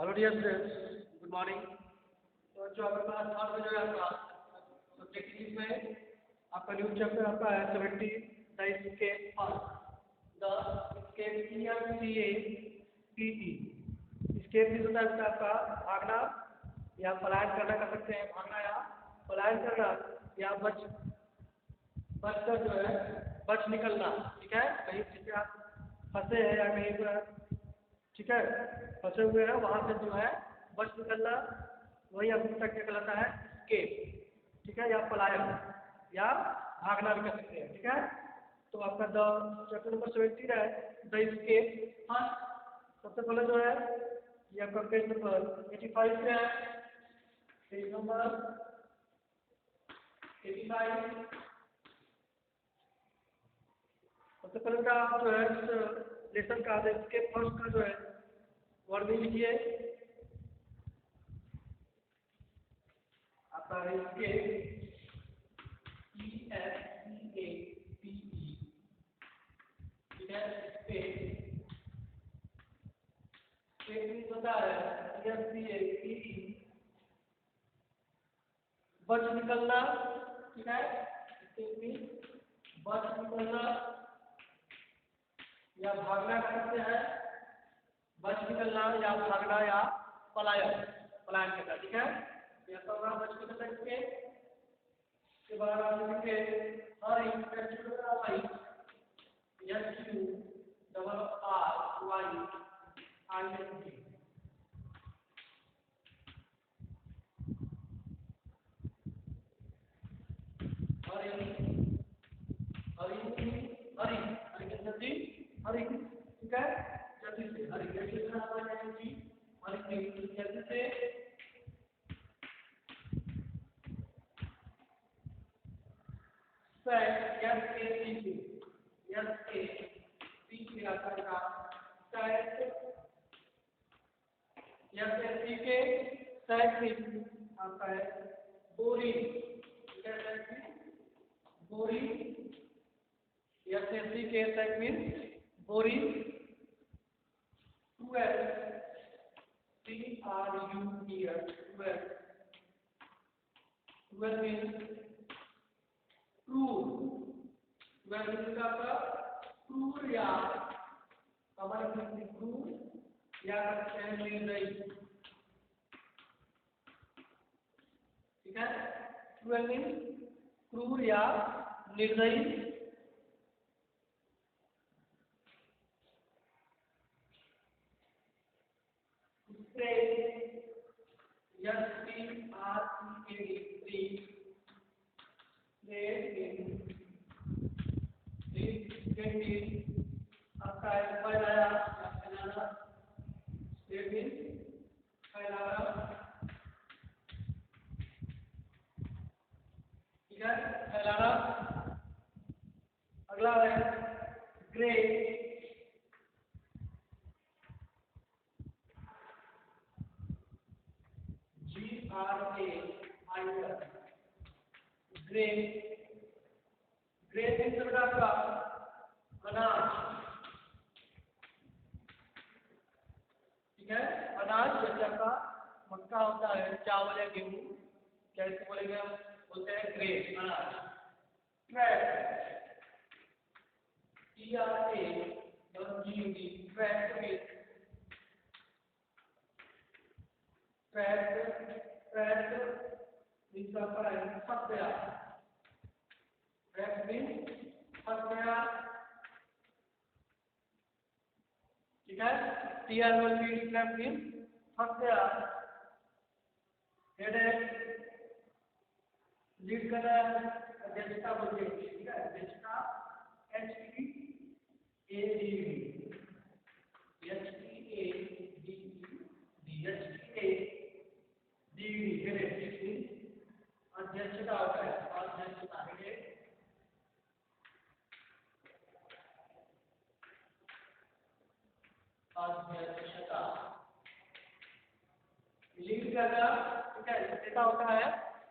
Hello dear students, good morning. तो जो आपका क्लास 8 में जो है आपका सब्जेक्ट इंग्लिश में आपका न्यू चैप्टर आपका है 70 the cape first the cape CAPE। Cape means होता है आपका भागना या पलायन करना कर सकते हैं, भागना या पलायन करना या बचकर जो है बच निकलना। ठीक है, कहीं जैसे आप फंसे हैं या कहीं पर ठीक है फंसे हुए हैं वहां से जो है बच निकलना, वही आपको क्या कहलाता है स्केप। ठीक है, या पलायन या भागना भी कर सकते हैं। ठीक है, तो आपका द चैप्टर नंबर 70 है द स्केप फर्स्ट। सबसे पहले जो है ये आपका पेज नंबर 85 पे है, पेज नंबर 85। सबसे पहले का आप जो है इस लेसन का स्केप फर्स्ट का जो है वर्ड लिखिए आपका स्केप ESCAPE। ठीक है, स्केप होता है ESCAPE बच निकलना। ठीक है, बच निकलना या भागना कर सकते हैं, बच निकलना या भागना या पलायन पलायन करना। ठीक है, यह होगा बच निकलना के बाद आप लिखेंगे हर इंटरचुरल SURRYING। हरी हरी हरी हरी के जल्दी हरी। ठीक है, जल्दी से हरी जल्दी से हरी जल्दी से सैक SACK आपका सैक सैक आपका है बोरी। ठीक है, बोरी SACK मीन्स बोरी। 12 TRU here 12 मीन्स क्रूर। 12 मीन्स आपका क्रूर या हमारे क्रूर या कहते हैं निर्दयी। ठीक है, 12 मीन्स क्रूर या निर्दयी। आपका फैलाया फैलाना फैलाना। ठीक है, फैलाना। अगला है grey GRA grey. Grey means आपका अनाज। ठीक है, अनाज जैसे आपका मक्का होता है, चावल या गेहूं, कैसे बोलेंगे हम बोलते हैं ग्रे अनाज। फंस गया। फंस गया। ठीक है, फंस गया। हेडेक लीड कर रहा है अध्यक्षता बोलते हैं। ठीक है, अध्यक्षता अध्यक्षता होता है अध्यक्षता अध्यक्षता लीड करना। ठीक है, नेता होता है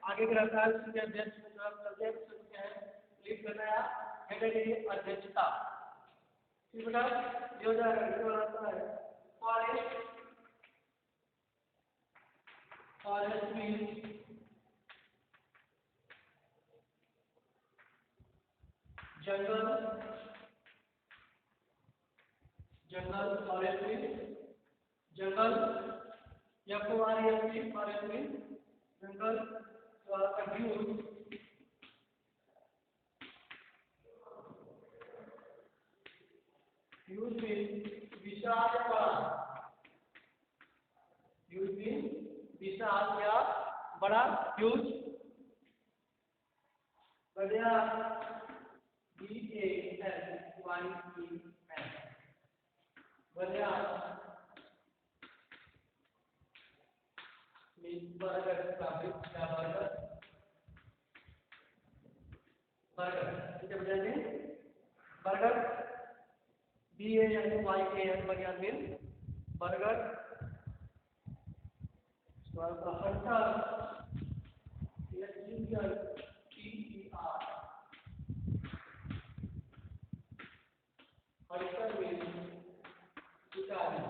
आगे के रहता है उसके अध्यक्ष में जो सब्जेक्ट है लीड करना या हेड अध्यक्षता। ठीक है, ये हो जाएगा। आता है forest forest means jungle. Jungle, forest means jungle. F-O-R-E-S-T, forest means jungle. So आपका huge. Huge means विशाल बड़ा. Huge means विशाल या बड़ा, huge. बढ़िया, B-A-L-Y-E-N. बढ़िया means burger का क्या burger. Burger, ठीक है बजाएंगे. Burger, B-A-L-Y-A-N, बढ़िया means burger. तो आपका hunter, H-U-N-T-E-R. Hunter means शिकारी.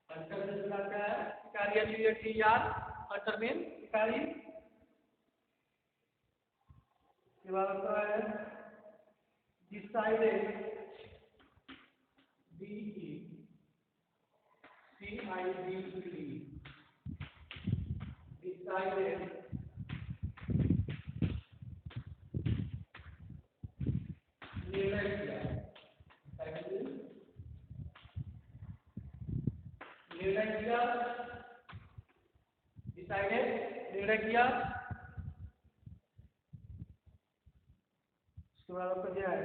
Hunter से जुड़ा क्या है? शिकारी, H-U-N-T-E-R. Hunter means शिकारी. ये वाला क्या है? Decided, D-E-C-I-D-E-D. Decided, निर्णय किया. निर्णय किया. Decided, निर्णय किया. उसके बाद आपका क्या है?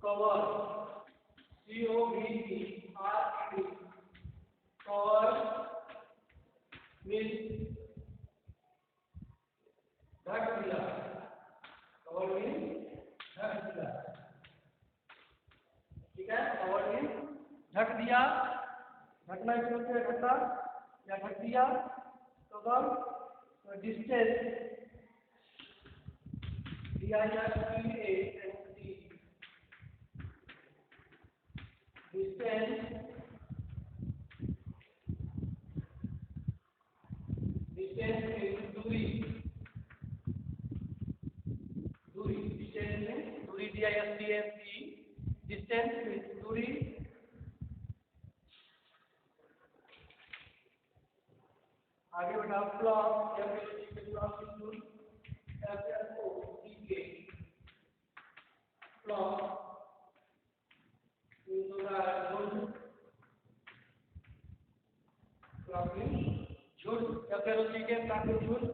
Cover, C-O-V-E-R-E-D. Cover means ढक दिया. Cover means ढक दिया. ठीक है, cover means ढक दिया. ढकना इसमें होता है ढकना या ढक दिया. cover, distance, D-I-S-T-A-N-C. distance. Distance means दूरी. दूरी, distance means दूरी, D-I-S-T-A-N-C. distance means दूरी. आगे बढ़ा फ्लॉप, फ्लॉप F-L-O-C-K. फ्लॉप झुंड, F-L-O-C-K, झुंड.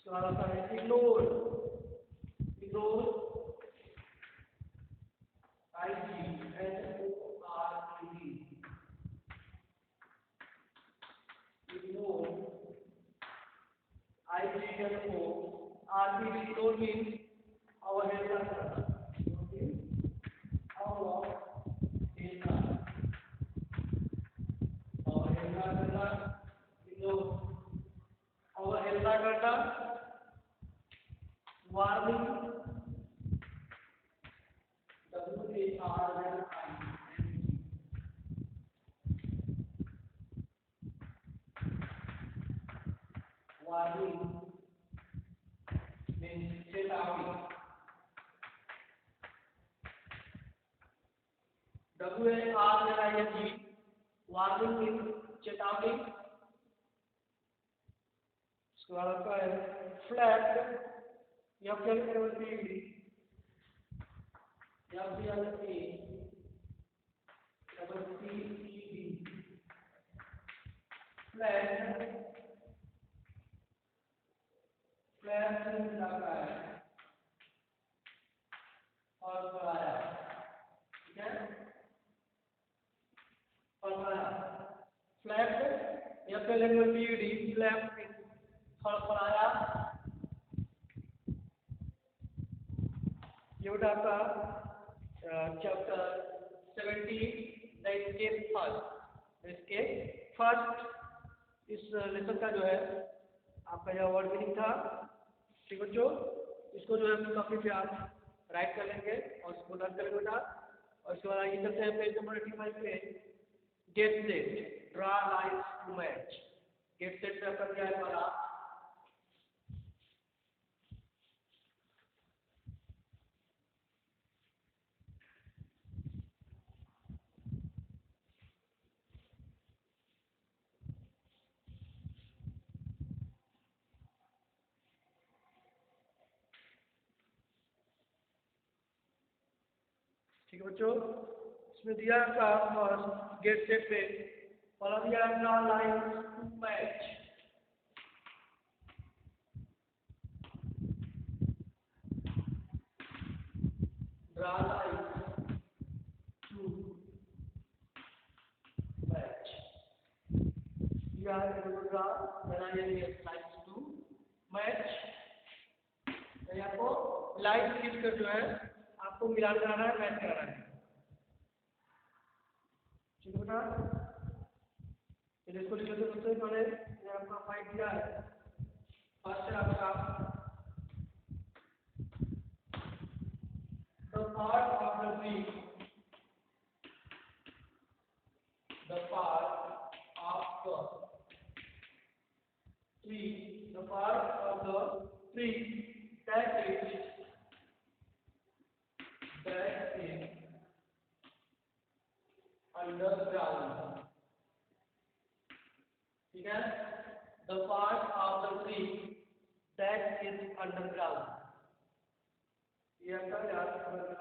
सवाल आता है ignore. Ignore, I-G-N-O-R-E-D. ignore, I-G-N-O-R-E-D. ignore means अवहेलना करना. अवहेलना करना. ignore, अवहेलना करना. Warning, W-A-R-N-I-N-G. वार्निंग means चेतावनी. W-A-R-N-I-N-G. वार्निंग means चेतावनी. उसके बाद आपका है फ्लैट, F-L-A-T-E-D. फ्लैट, फ्लैट से मिलाता है और बढ़ाया. ठीक है, और बढ़ाया. Flat, F-L-A-T-E-D. फ्लैट फड़फड़ाया. ये होता आपका chapter 17, the escape first. Escape first इस लेसन का जो है आपका यह वर्ड मीनिंग था. ठीक बच्चों, इसको जो है अपनी कॉपी पे आप राइट कर लेंगे और उसको रन करेंगे बेटा। और उसके बाद ये चलते हैं पेज नंबर 85 पे। Get set draw lines to match. Get set पे आपका क्या है वाला ठीक है बच्चों। इसमें दिया है आपका गेट सेट पे वाला दिया है draw lines to match. Draw lines to match draw है ड्रा लाइन्स टू मैच। आपको लाइन खींच कर जो है आपको मिलान कराना है, मैच कराना है। ठीक है बेटा। चलिए इसको लिख लेते हैं। सबसे पहले ये आपका फाइट दिया है। फर्स्ट है आपका the part of the tree. The part of the tree. The part of the tree that is underground। ठीक है। The part of the tree that is underground। ये आपका याद रखना है।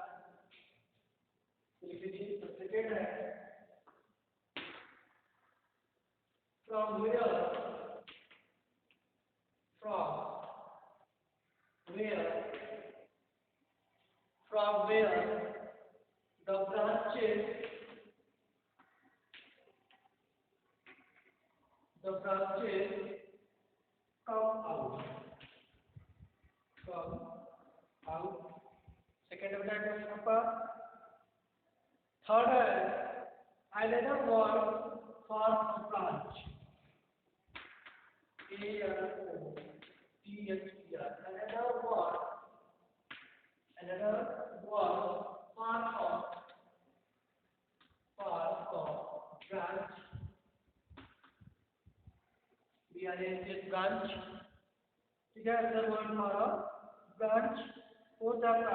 सेकेंड है from where the branches come out। Second है बेटा आपका। थर्ड है another word for a branch। another word for branch। branch। ठीक है। another word for a branch हो जाता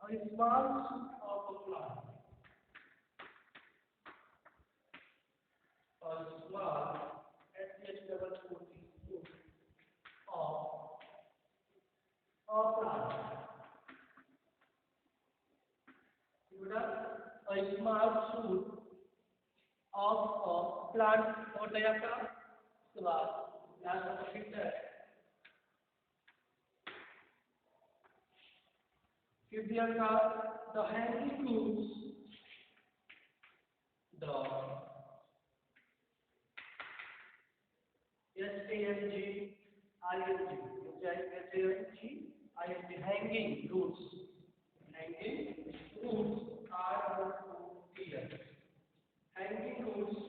और small shoot of a plant। और small shoot of plant। a small shoot of a plant होता है आपका। उसके बाद लास्ट का फिफ्थ है। फिफ्थ दिया का the hanging roots. The hanging roots। hanging roots are here। hanging roots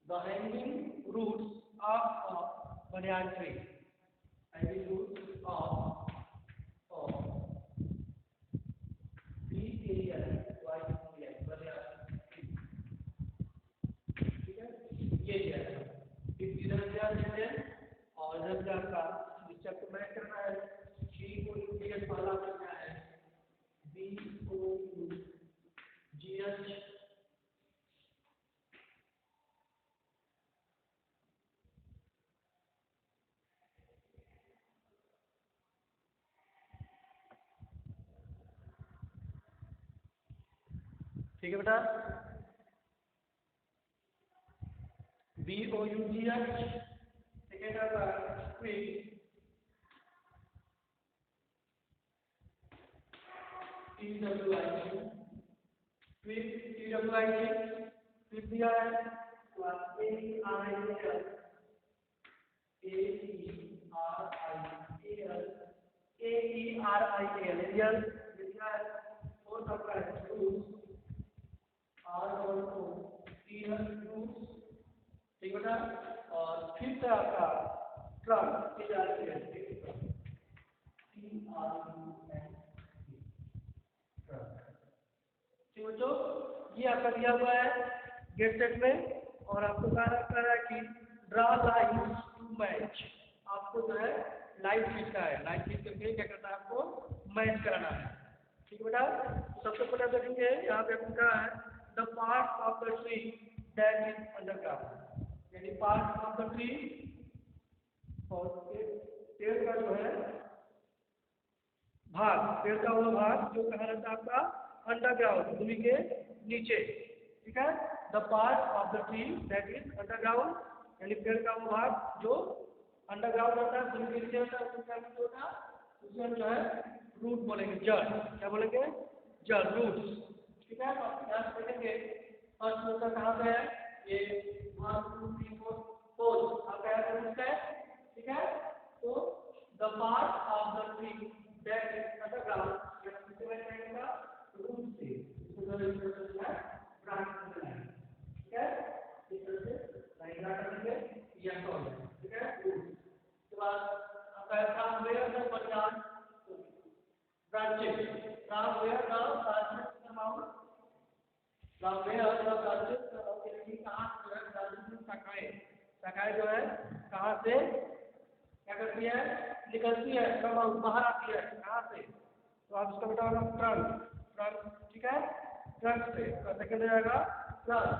the hanging roots of a banyan tree। hanging roots of और इधर आपका स्ट्रक्चर को मैच करना है। सी को यूजीएच वाला करना है। बी ओ जीएच ठीक है बेटा। B O U G H second आपका twig T W I G. Twig T W I G twig दिया है तो आप A R I L L दिया है। फोर्थ आपका है रूट्स आर और ओ टी रूट्स। ठीक है बेटा। और फिफ्थ है आपका trunk T R U N. ये आपका दिया हुआ है गेट सेट में, और आपको कह रहा है कि ड्रा लाइन टू मैच। आपको जो है लाइन खींचना है, लाइन खींच करके क्या करना है, आपको मैच कराना है। ठीक है बेटा, तो सबसे पहले देखेंगे यहाँ पे आपको क्या है, the part of the tree that is underground, यानी पार्ट ऑफ द ट्री, और पेड़ का जो है भाग, पेड़ का वो भाग जो कहा रहता है आपका अंडरग्राउंड, भूमि के नीचे। ठीक है, the part of the tree that is underground, यानी पेड़ का वो भाग जो अंडरग्राउंड होता है, भूमि के नीचे होता है, उसको क्या होता है, उसे हम जो है रूट बोलेंगे, जड़। क्या बोलेंगे, जड़, रूट्स। ठीक है, तो आप ध्यान से देखेंगे फर्स्ट होता कहाँ पे है, ये 1 2 3 4 4 आपका रूट्स है। ठीक है, तो the part of the tree that is underground, ये किससे मैच करेगा, रूट से। इसको जो है ब्रांच में लाइन। ठीक है, इस तरह से लाइन ड्रा करेंगे, ये आपका हो जाएगा। ठीक है, रूट के बाद आपका फ्रॉम वेयर द बजाज branches, from where the branches come out, from where the branches come out, यानी कहाँ जो है branches में शाखाएं, शाखाएं जो है कहाँ से क्या करती है, निकलती है, come out, बाहर आती है, कहाँ से, तो आप इसका बेटा होगा ट्रंक, ट्रंक। ठीक है, ट्रंक से तो सेकंड हो जाएगा ट्रंक,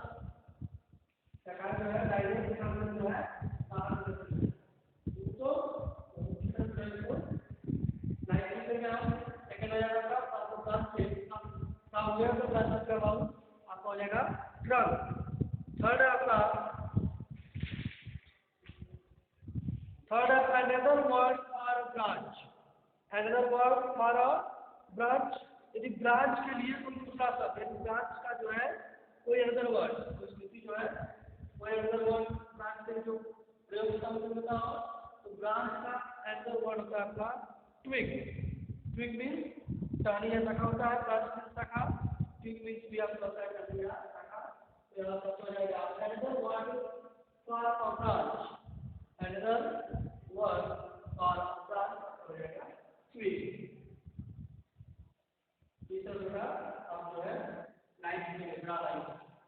शाखाएं जो है डायरेक्ट निकलती जो है बाहर निकलती है, तो आपका हो जाएगा ट्रंक। थर्ड आपका another word for branch, another word for a branch, यदि ब्रांच के लिए कोई दूसरा शब्द, यदि ब्रांच का जो है कोई अनदर वर्ड, कोई स्थिति जो है कोई अनदर वर्ड ब्रांच के जो प्रयोग होता है मुझे बताओ, तो ब्रांच का अनदर वर्ड होता है आपका ट्विग। ट्विग मीन्स टहनी या शाखा होता है, ब्रांच की शाखा, ट्विग मीन्स भी आपको होता है टहनी या शाखा। तो यहाँ पर हो जाएगा another word for a branch, another word for a branch हो जाएगा ट्विग। इस तरह का आप जो है लाइन में ड्रा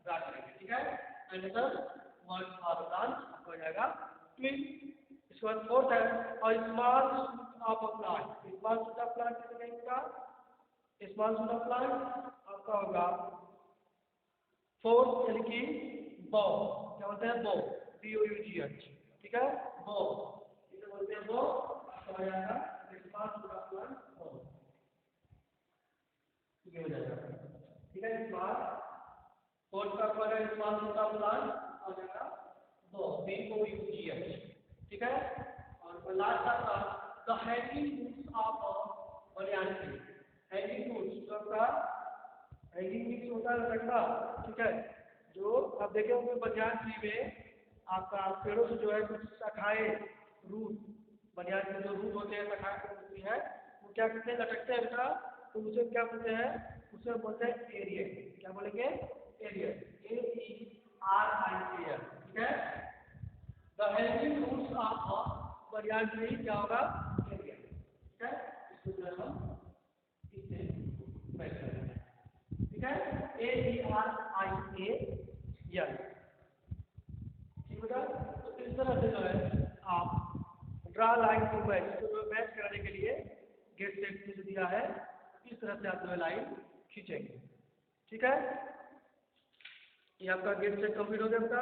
करेंगे। ठीक है, अनदर वर्ड फॉर ब्रांच हो जाएगा ट्विग। इसके बाद फोर्थ है और small shoot of a plant, small shoot of plant कैसे कहेंगे, स्मॉल शूट ऑफ प्लांट आपका होगा फोर्थ, यानी कि बो, क्या बोलते हैं, बो, BOUGH। ठीक है, बो, इसे बोलते हैं बो, आपका हो जाएगा स्मॉल शूट ऑफ प्लांट, बो, ये हो जाएगा। ठीक है, स्मॉल फोर्थ का पर स्मॉल शूट ऑफ प्लांट हो जाएगा बो, BOUGH। ठीक है, और लास्ट आपका the hanging roots of banyan tree, hanging roots जो आपका हैंगिंग मीन्स होता है लटकना। ठीक है, जो आप देखे होंगे बनियान ट्री में आपका पेड़ों से जो है कुछ शाखाएं, रूट, बनियान के जो रूट होते हैं, शाखाएं होती है, वो क्या करते हैं, लटकते हैं बेटा, तो उसे क्या बोलते हैं, उसे बोलते हैं एरिया। क्या बोलेंगे, एरिया, AERIAL। ठीक है, the hanging roots of banyan tree क्या होगा, एरिया। ठीक है, इसको जो है हम इसे मैच करेंगे। ठीक है, AERIAL। ठीक बेटा, तो इस तरह से जो है आप ड्रा लाइन टू मैच, तो मैच कराने के लिए गेट सेट से जो दिया है इस तरह से आप जो है लाइन खींचेंगे। ठीक है, ये आपका गेट सेट कंप्लीट हो गया बेटा,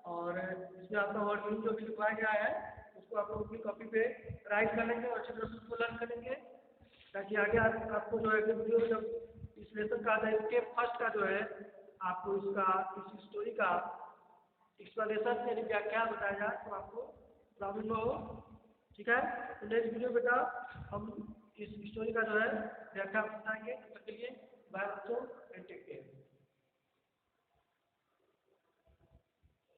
और इसमें आपका वर्ड मीनिंग जो भी लिखवाया गया है उसको आप लोग अपनी कॉपी पे राइट कर लेंगे और अच्छी तरह से उसको लर्न करेंगे, ताकि आगे आपको जो है वीडियो में जब इस लेसन का आता है, इसके फर्स्ट का जो है आपको इसका इस स्टोरी का एक्सप्लेनेशन यानी व्याख्या बताया जाए तो आपको प्रॉब्लम न हो। ठीक है, तो नेक्स्ट वीडियो बेटा हम इस स्टोरी का जो है व्याख्या बताएंगे। तब तक के लिए बाय बच्चों एंड टेक केयर।